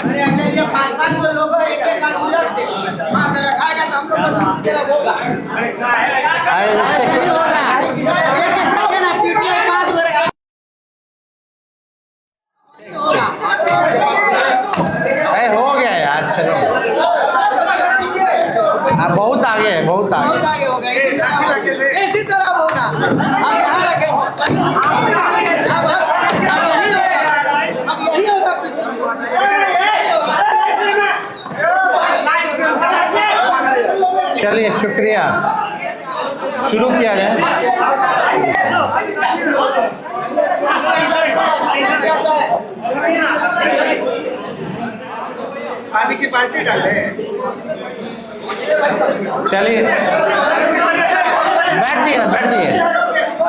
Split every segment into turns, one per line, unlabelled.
अरे अच्छा ये 5-5 को लोग एक आदमी रख दे वहाँ तो रखाएगा तो हम लोग को दूसरी तरफ होगा ऐसे नहीं होगा। एक रखे ना पीटीआई 5 को रखे होगा।
हो गया यार, चलो बहुत आगे है, बहुत आगे
होगा। इसी तरह होगा। अब यहाँ रखें अब यही होगा।
चलिए शुक्रिया, शुरू किया जाए।
पानी की बाल्टी डाले।
चलिए बैठिए,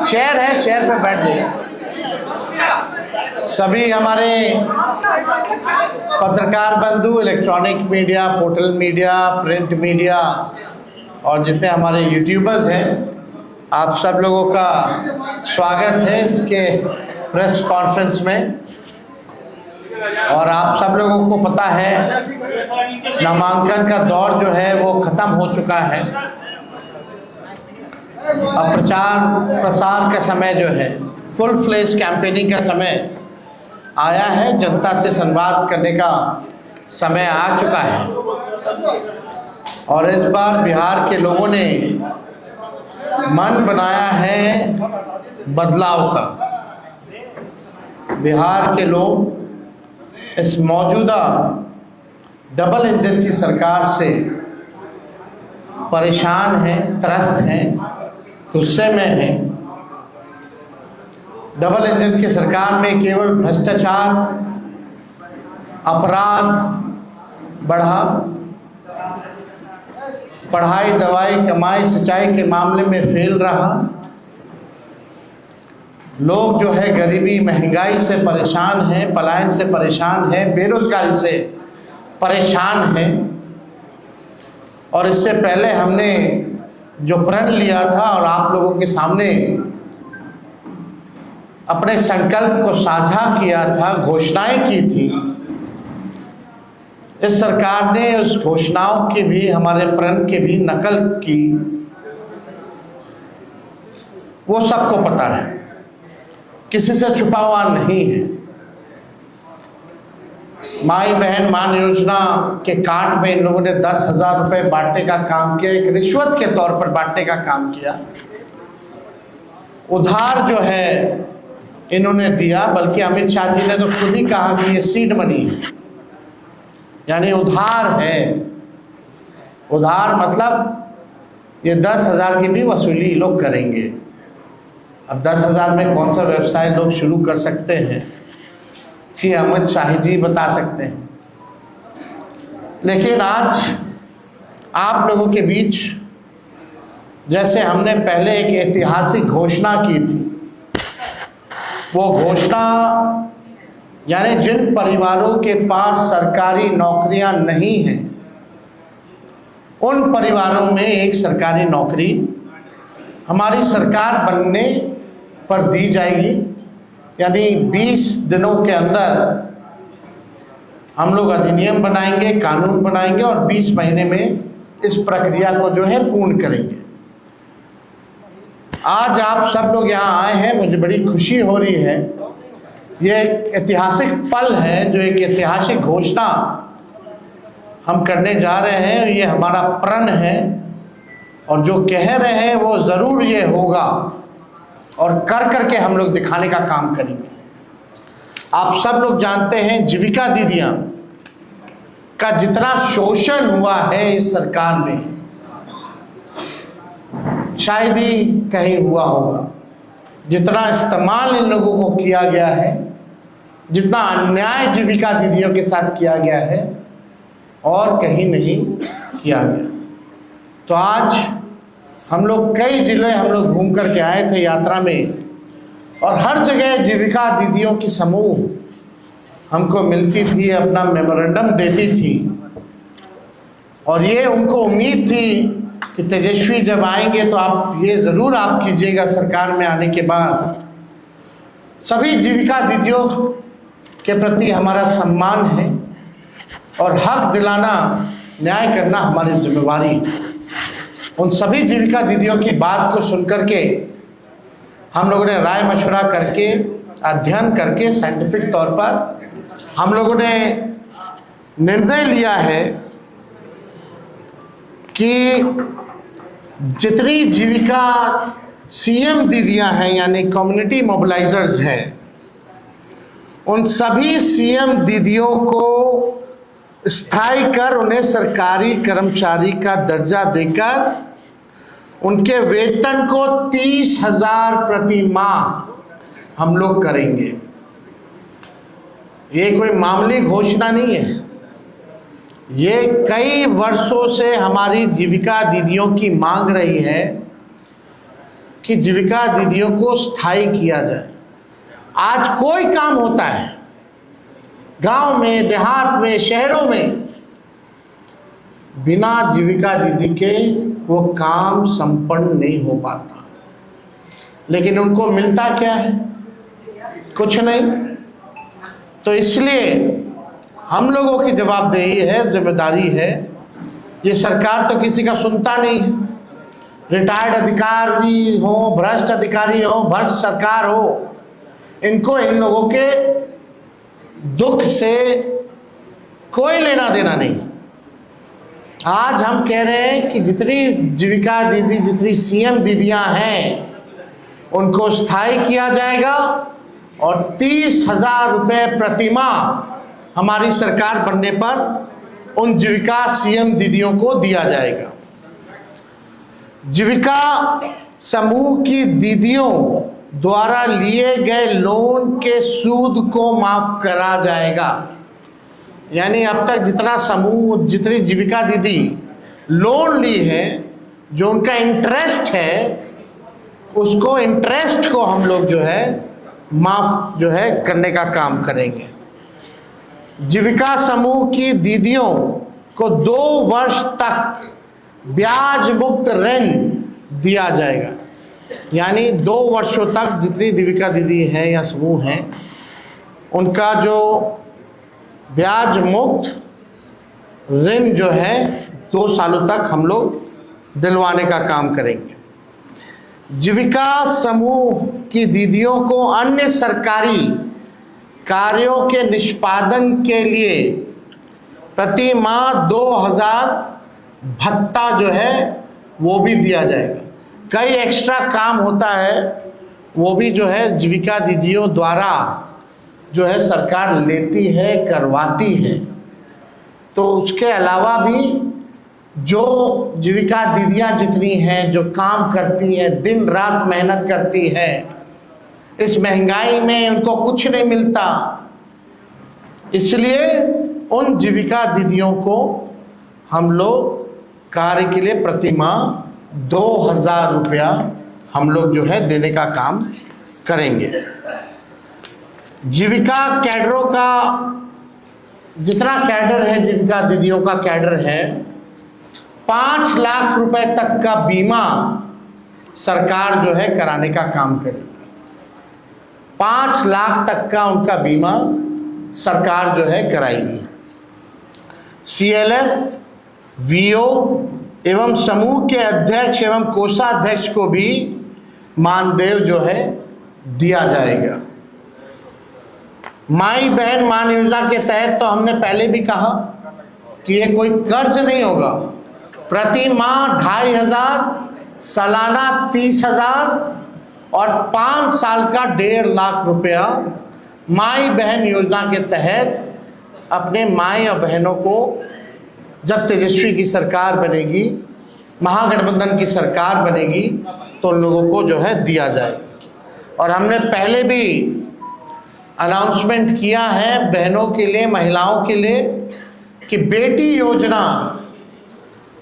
चेयर है, चेयर पे बैठ जाइए। सभी हमारे पत्रकार बंधु, electronic media, portal media, print media और जितने हमारे यूट्यूबर्स हैं, आप सब लोगों का स्वागत है इसके प्रेस कॉन्फ्रेंस में। और आप सब लोगों को पता है नामांकन का दौर जो है वो ख़त्म हो चुका है। अब प्रचार प्रसार का समय जो है, फुल फ्लेज कैंपेनिंग का समय आया है। जनता से संवाद करने का समय आ चुका है और इस बार बिहार के लोगों ने मन बनाया है बदलाव का। बिहार के लोग इस मौजूदा डबल इंजन की सरकार से परेशान हैं, त्रस्त हैं, गुस्से में हैं। डबल इंजन की सरकार में केवल भ्रष्टाचार, अपराध बढ़ा, पढ़ाई, दवाई, कमाई, सिंचाई के मामले में फेल रहा। लोग जो है गरीबी, महंगाई से परेशान हैं, पलायन से परेशान हैं, बेरोजगारी से परेशान हैं। और इससे पहले हमने जो प्रण लिया था और आप लोगों के सामने अपने संकल्प को साझा किया था, घोषणाएं की थी, इस सरकार ने उस घोषणाओं की भी, हमारे प्रण की भी नकल की। वो सबको पता है, किसी से छुपा हुआ नहीं है। माई बहन मान योजना के कार्ड में इन लोगों ने 10,000 रुपये बांटने का काम किया, एक रिश्वत के तौर पर बांटने का काम किया। उधार जो है इन्होंने दिया, बल्कि अमित शाह जी ने तो खुद ही कहा कि ये सीड मनी है, यानी उधार है। उधार मतलब ये 10,000 की भी वसूली लोग करेंगे। अब 10,000 में कौन सा व्यवसाय लोग शुरू कर सकते हैं, ये अमित शाह जी बता सकते हैं। लेकिन आज आप लोगों के बीच जैसे हमने पहले एक ऐतिहासिक घोषणा की थी, वो घोषणा यानी जिन परिवारों के पास सरकारी नौकरियां नहीं हैं, उन परिवारों में एक सरकारी नौकरी हमारी सरकार बनने पर दी जाएगी। यानी 20 दिनों के अंदर हम लोग अधिनियम बनाएंगे, कानून बनाएंगे और 20 महीने में इस प्रक्रिया को जो है पूर्ण करेंगे। आज आप सब लोग यहाँ आए हैं, मुझे बड़ी खुशी हो रही है। ये एक ऐतिहासिक पल है, जो एक ऐतिहासिक घोषणा हम करने जा रहे हैं। ये हमारा प्रण है और जो कह रहे हैं वो ज़रूर ये होगा और कर करके हम लोग दिखाने का काम करेंगे। आप सब लोग जानते हैं जीविका दीदियाँ का जितना शोषण हुआ है इस सरकार में, शायद ही कहीं हुआ होगा। जितना इस्तेमाल इन लोगों को किया गया है, जितना अन्याय जीविका दीदियों के साथ किया गया है, और कहीं नहीं किया गया। तो आज हम लोग कई जिले हम लोग घूम करके आए थे यात्रा में, और हर जगह जीविका दीदियों की समूह हमको मिलती थी, अपना मेमोरेंडम देती थी, और ये उनको उम्मीद थी कि तेजस्वी जब आएंगे तो आप ये ज़रूर आप कीजिएगा सरकार में आने के बाद। सभी जीविका दीदियों के प्रति हमारा सम्मान है और हक दिलाना, न्याय करना हमारी जिम्मेवारी। उन सभी जीविका दीदियों की बात को सुनकर के हम लोगों ने राय मशवरा करके, अध्ययन करके, साइंटिफिक तौर पर हम लोगों ने निर्णय लिया है कि जितनी जीविका सीएम दीदियां हैं यानी कम्युनिटी मोबिलाइजर्स हैं, उन सभी सीएम दीदियों को स्थायी कर उन्हें सरकारी कर्मचारी का दर्जा देकर उनके वेतन को 30,000 प्रति माह हम लोग करेंगे। ये कोई मामूली घोषणा नहीं है, ये कई वर्षों से हमारी जीविका दीदियों की मांग रही है कि जीविका दीदियों को स्थायी किया जाए। आज कोई काम होता है गांव में, देहात में, शहरों में, बिना जीविका दीदी के वो काम संपन्न नहीं हो पाता। लेकिन उनको मिलता क्या है? कुछ नहीं। तो इसलिए हम लोगों की जवाबदेही है, जिम्मेदारी है। ये सरकार तो किसी का सुनता नहीं है। रिटायर्ड अधिकारी हो, भ्रष्ट अधिकारी हो, भ्रष्ट सरकार हो, इनको इन लोगों के दुख से कोई लेना देना नहीं। आज हम कह रहे हैं कि जितनी जीविका दीदी, जितनी सीएम दीदियां हैं, उनको स्थायी किया जाएगा और 30,000 रुपये प्रति माह हमारी सरकार बनने पर उन जीविका सीएम दीदियों को दिया जाएगा। जीविका समूह की दीदियों द्वारा लिए गए लोन के सूद को माफ करा जाएगा। यानी अब तक जितना समूह, जितनी जीविका दीदी लोन ली है, जो उनका इंटरेस्ट है, उसको इंटरेस्ट को हम लोग जो है माफ जो है करने का काम करेंगे। जीविका समूह की दीदियों को 2 वर्ष तक ब्याज मुक्त ऋण दिया जाएगा। यानी 2 वर्षों तक जितनी जीविका दीदी हैं या समूह हैं, उनका जो ब्याज मुक्त ऋण जो है 2 सालों तक हम लोग दिलवाने का काम करेंगे। जीविका समूह की दीदियों को अन्य सरकारी कार्यों के निष्पादन के लिए प्रति माह 2,000 भत्ता जो है वो भी दिया जाएगा। कई एक्स्ट्रा काम होता है, वो भी जो है जीविका दीदियों द्वारा जो है सरकार लेती है, करवाती है। तो उसके अलावा भी जो जीविका दीदियां जितनी हैं, जो काम करती हैं, दिन रात मेहनत करती है, इस महंगाई में उनको कुछ नहीं मिलता, इसलिए उन जीविका दीदियों को हम लोग कार्य के लिए प्रति माह 2,000 रुपया हम लोग जो है देने का काम करेंगे। जीविका कैडरों का जितना कैडर है, जीविका दीदियों का कैडर है, 5 लाख रुपए तक का बीमा सरकार जो है कराने का काम करेगी। 5 लाख तक का उनका बीमा सरकार जो है कराएगी। CLF, VO एवं समूह के अध्यक्ष एवं कोषाध्यक्ष को भी मानदेय जो है दिया जाएगा। माई बहन मान योजना के तहत तो हमने पहले भी कहा कि ये कोई कर्ज नहीं होगा। प्रति माह 2,500, सालाना 30,000 और 5 साल का 1.5 लाख रुपया माई बहन योजना के तहत अपने माई और बहनों को जब तेजस्वी की सरकार बनेगी, महागठबंधन की सरकार बनेगी, तो उन लोगों को जो है दिया जाएगा। और हमने पहले भी अनाउंसमेंट किया है बहनों के लिए, महिलाओं के लिए, कि बेटी योजना,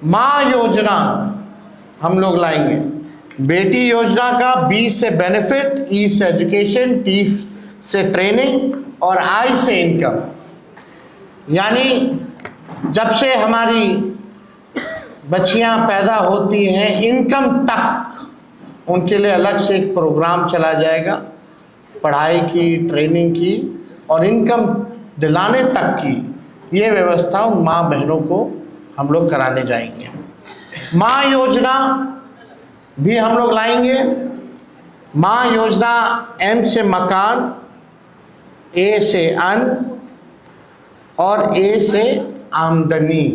माँ योजना हम लोग लाएंगे। बेटी योजना का बी से बेनिफिट, ई से एजुकेशन, टी से ट्रेनिंग और आई से इनकम। यानी जब से हमारी बच्चियां पैदा होती हैं इनकम तक उनके लिए अलग से एक प्रोग्राम चला जाएगा, पढ़ाई की, ट्रेनिंग की और इनकम दिलाने तक की ये व्यवस्था उन माँ बहनों को हम लोग कराने जाएंगे। माँ योजना भी हम लोग लाएंगे। माँ योजना एम से मकान, ए से अन्न और ए से आमदनी।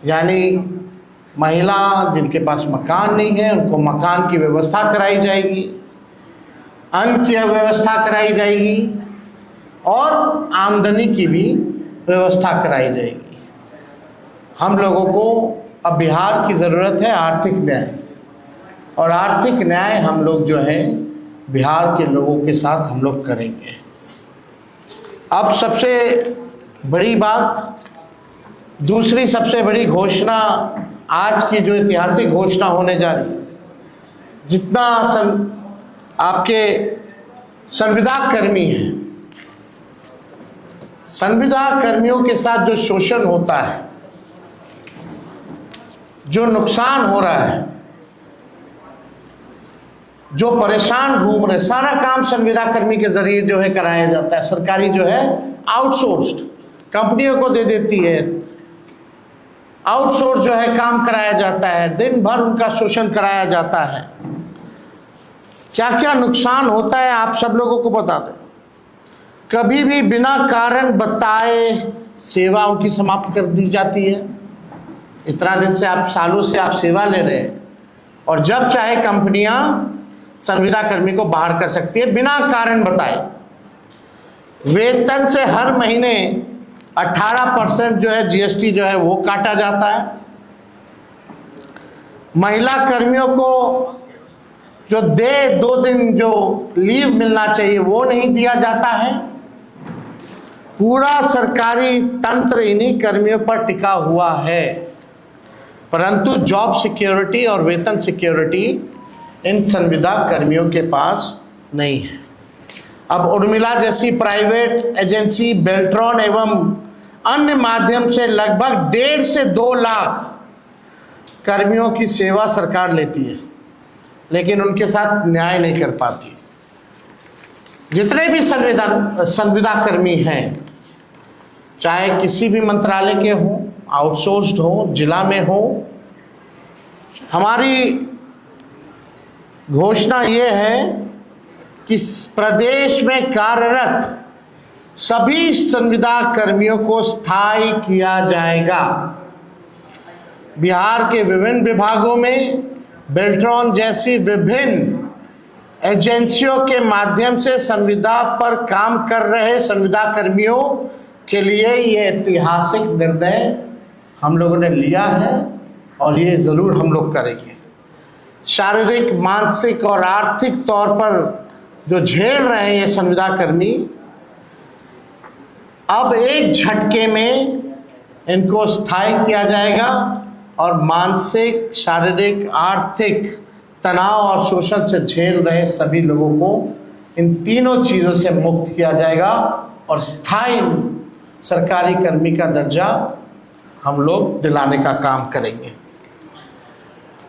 यानी महिला जिनके पास मकान नहीं है उनको मकान की व्यवस्था कराई जाएगी, अन्न की व्यवस्था कराई जाएगी और आमदनी की भी व्यवस्था कराई जाएगी। हम लोगों को अब बिहार की ज़रूरत है आर्थिक न्याय, और आर्थिक न्याय हम लोग जो है बिहार के लोगों के साथ हम लोग करेंगे। अब सबसे बड़ी बात, दूसरी सबसे बड़ी घोषणा आज की जो ऐतिहासिक घोषणा होने जा रही है, जितना आपके संविदा कर्मी हैं, संविदा कर्मियों के साथ जो शोषण होता है, जो नुकसान हो रहा है, जो परेशान घूम रहे, सारा काम संविदा कर्मी के जरिए जो है कराया जाता है। सरकारी जो है आउटसोर्स्ड कंपनियों को दे देती है, आउटसोर्स जो है काम कराया जाता है, दिन भर उनका शोषण कराया जाता है। क्या क्या नुकसान होता है आप सब लोगों को बता दें। कभी भी बिना कारण बताए सेवा उनकी समाप्त कर दी जाती है। इतना दिन से आप, सालों से आप सेवा ले रहे हैं और जब चाहे कंपनियां संविदा कर्मी को बाहर कर सकती है बिना कारण बताए। वेतन से हर महीने 18% जो है जीएसटी जो है वो काटा जाता है। महिला कर्मियों को जो 2 दिन जो लीव मिलना चाहिए वो नहीं दिया जाता है। पूरा सरकारी तंत्र इन्हीं कर्मियों पर टिका हुआ है, परंतु जॉब सिक्योरिटी और वेतन सिक्योरिटी इन संविदा कर्मियों के पास नहीं है। अब उर्मिला जैसी प्राइवेट एजेंसी, बेल्ट्रॉन एवं अन्य माध्यम से लगभग 1.5 से 2 लाख कर्मियों की सेवा सरकार लेती है, लेकिन उनके साथ न्याय नहीं कर पाती। जितने भी संविदा कर्मी हैं, चाहे किसी भी मंत्रालय के हों, आउटसोर्स्ड हो, जिला में हो, हमारी घोषणा ये है कि प्रदेश में कार्यरत सभी संविदा कर्मियों को स्थायी किया जाएगा। बिहार के विभिन्न विभागों में बेल्ट्रॉन जैसी विभिन्न एजेंसियों के माध्यम से संविदा पर काम कर रहे संविदा कर्मियों के लिए ये ऐतिहासिक निर्णय हम लोगों ने लिया है और ये ज़रूर हम लोग करेंगे। शारीरिक, मानसिक और आर्थिक तौर पर जो झेल रहे हैं ये संविदा कर्मी, अब एक झटके में इनको स्थायी किया जाएगा और मानसिक, शारीरिक, आर्थिक तनाव और शोषण से झेल रहे सभी लोगों को इन तीनों चीज़ों से मुक्त किया जाएगा और स्थायी सरकारी कर्मी का दर्जा हम लोग दिलाने का काम करेंगे।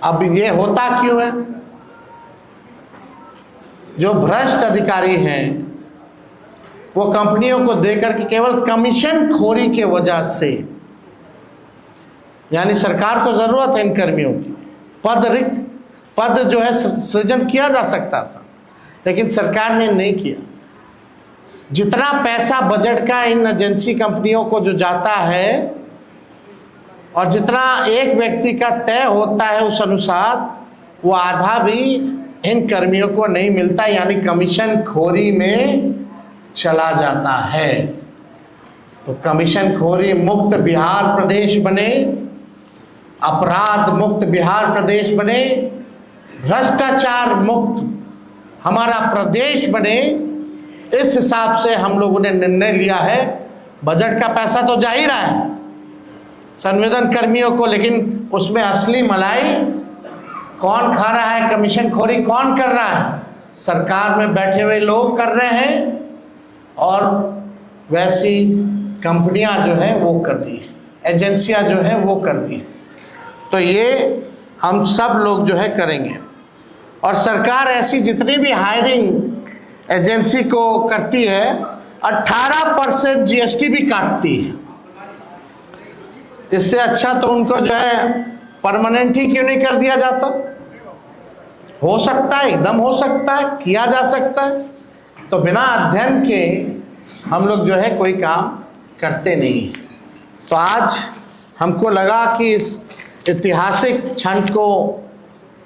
अब ये होता क्यों है? जो भ्रष्ट अधिकारी हैं वो कंपनियों को देकर के केवल कमीशन खोरी के वजह से, यानी सरकार को ज़रूरत है इन कर्मियों की, पद जो है सृजन किया जा सकता था, लेकिन सरकार ने नहीं किया। जितना पैसा बजट का इन एजेंसी कंपनियों को जो जाता है और जितना एक व्यक्ति का तय होता है उस अनुसार, वो आधा भी इन कर्मियों को नहीं मिलता, यानी कमीशन खोरी में चला जाता है। तो कमीशन खोरी मुक्त बिहार प्रदेश बने, अपराध मुक्त बिहार प्रदेश बने, भ्रष्टाचार मुक्त हमारा प्रदेश बने, इस हिसाब से हम लोगों ने निर्णय लिया है। बजट का पैसा तो जा ही रहा है संविदा कर्मियों को, लेकिन उसमें असली मलाई कौन खा रहा है, कमीशन खोरी कौन कर रहा है? सरकार में बैठे हुए लोग कर रहे हैं और वैसी कंपनियां जो है वो कर रही है, एजेंसियां जो है वो कर रही है। तो ये हम सब लोग जो है करेंगे। और सरकार ऐसी जितनी भी हायरिंग एजेंसी को करती है 18% जीएसटी भी काटती है। इससे अच्छा तो उनको जो है परमानेंट ही क्यों नहीं कर दिया जाता? हो सकता है, एकदम हो सकता है, किया जा सकता है। तो बिना अध्ययन के हम लोग जो है कोई काम करते नहीं हैं। तो आज हमको लगा कि इस ऐतिहासिक क्षण को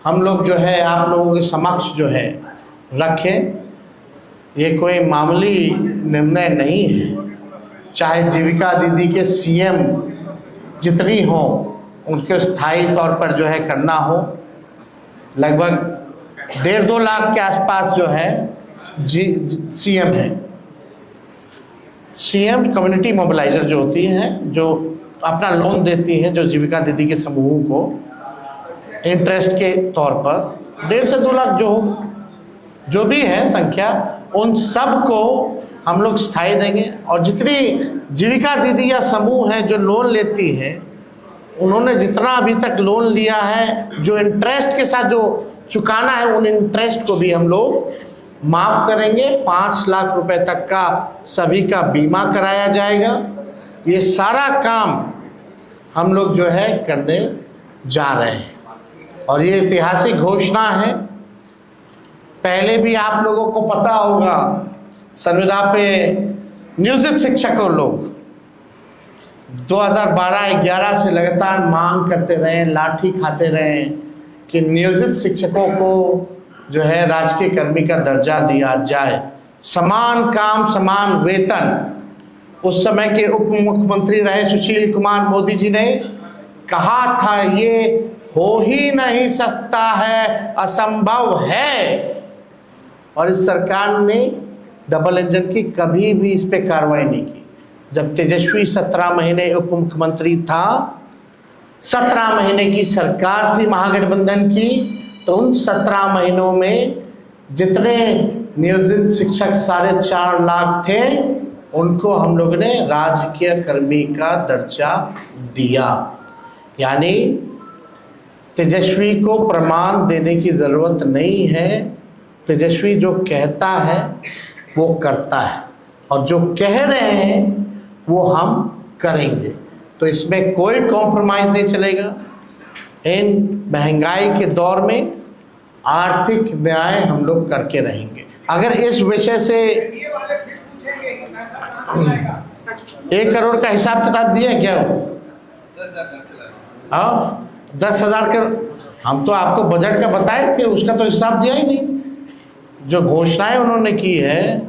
हम लोग जो है आप लोगों के समक्ष जो है रखें। ये कोई मामूली निर्णय नहीं है। चाहे जीविका दीदी के सीएम जितनी हो उनके स्थायी तौर पर जो है करना हो, लगभग 1.5-2 लाख के आसपास जो है सीएम है। सीएम कम्युनिटी मोबिलाइजर जो होती है, जो अपना लोन देती है, जो जीविका दीदी के समूह को इंटरेस्ट के तौर पर 1.5 से 2 लाख जो भी है संख्या, उन सब को हम लोग स्थायी देंगे। और जितनी जीविका दीदी या समूह है जो लोन लेती है, उन्होंने जितना अभी तक लोन लिया है, जो इंटरेस्ट के साथ जो चुकाना है, उन इंटरेस्ट को भी हम लोग माफ़ करेंगे। 5 लाख रुपए तक का सभी का बीमा कराया जाएगा। ये सारा काम हम लोग जो है करने जा रहे हैं और ये ऐतिहासिक घोषणा है। पहले भी आप लोगों को पता होगा, संविदा पे नियोजित शिक्षकों लोग 2012-11 से लगातार मांग करते रहे, लाठी खाते रहे कि नियोजित शिक्षकों को जो है राजकीय कर्मी का दर्जा दिया जाए, समान काम समान वेतन। उस समय के उप मुख्यमंत्री रहे सुशील कुमार मोदी जी ने कहा था ये हो ही नहीं सकता है, असंभव है। और इस सरकार ने डबल इंजन की कभी भी इस पे कार्रवाई नहीं की। जब तेजस्वी 17 महीने उप मुख्यमंत्री था, 17 महीने की सरकार थी महागठबंधन की, तो उन 17 महीनों में जितने नियोजित शिक्षक 4.5 लाख थे, उनको हम लोग ने राजकीय कर्मी का दर्जा दिया। यानी तेजस्वी को प्रमाण देने की ज़रूरत नहीं है। तेजस्वी जो कहता है वो करता है, और जो कह रहे हैं वो हम करेंगे। तो इसमें कोई कॉम्प्रोमाइज़ नहीं चलेगा। इन महंगाई के दौर में आर्थिक न्याय हम लोग करके रहेंगे। अगर इस विषय से 1 करोड़ का हिसाब किताब दिया क्या वो? 10,000 करोड़ हम तो आपको बजट का बताए थे, उसका तो हिसाब दिया ही नहीं। जो घोषणाएं उन्होंने की है,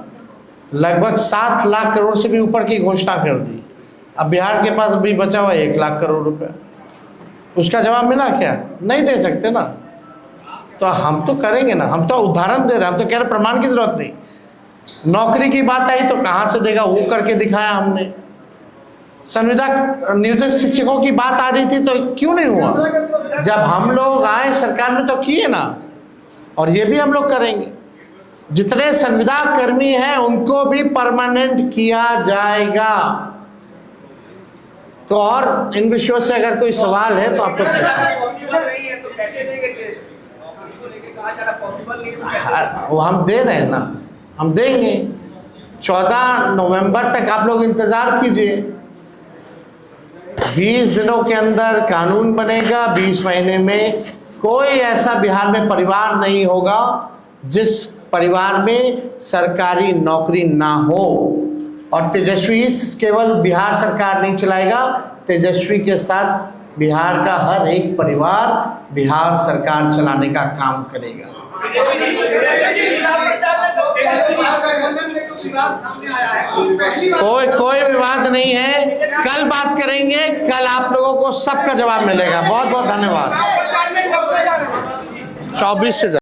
लगभग 7 लाख करोड़ से भी ऊपर की घोषणा कर दी। अब बिहार के पास अभी बचा हुआ 1 लाख करोड़ रुपया, उसका जवाब मिला क्या? नहीं दे सकते ना। तो हम तो करेंगे ना, हम तो उदाहरण दे रहे हैं, हम तो कह रहे प्रमाण की जरूरत नहीं। नौकरी की बात आई तो कहाँ से देगा, वो करके दिखाया हमने। संविदा नियोजित शिक्षकों की बात आ रही थी तो क्यों नहीं हुआ? जब हम लोग आए सरकार में तो किए ना, और ये भी हम लोग करेंगे। जितने संविदा कर्मी हैं उनको भी परमानेंट किया जाएगा। तो और इन विषयों से अगर कोई सवाल है तो आप वो हम दे रहे हैं ना, हम देंगे। 14 नवंबर तक आप लोग इंतजार कीजिए। 20 दिनों के अंदर कानून बनेगा। 20 महीने में कोई ऐसा बिहार में परिवार नहीं होगा जिस परिवार में सरकारी नौकरी ना हो। और तेजस्वी केवल बिहार सरकार नहीं चलाएगा, तेजस्वी के साथ बिहार का हर एक परिवार बिहार सरकार चलाने का काम करेगा। कोई विवाद नहीं है। कल बात करेंगे, कल आप लोगों को सबका जवाब मिलेगा। बहुत बहुत धन्यवाद। 24 से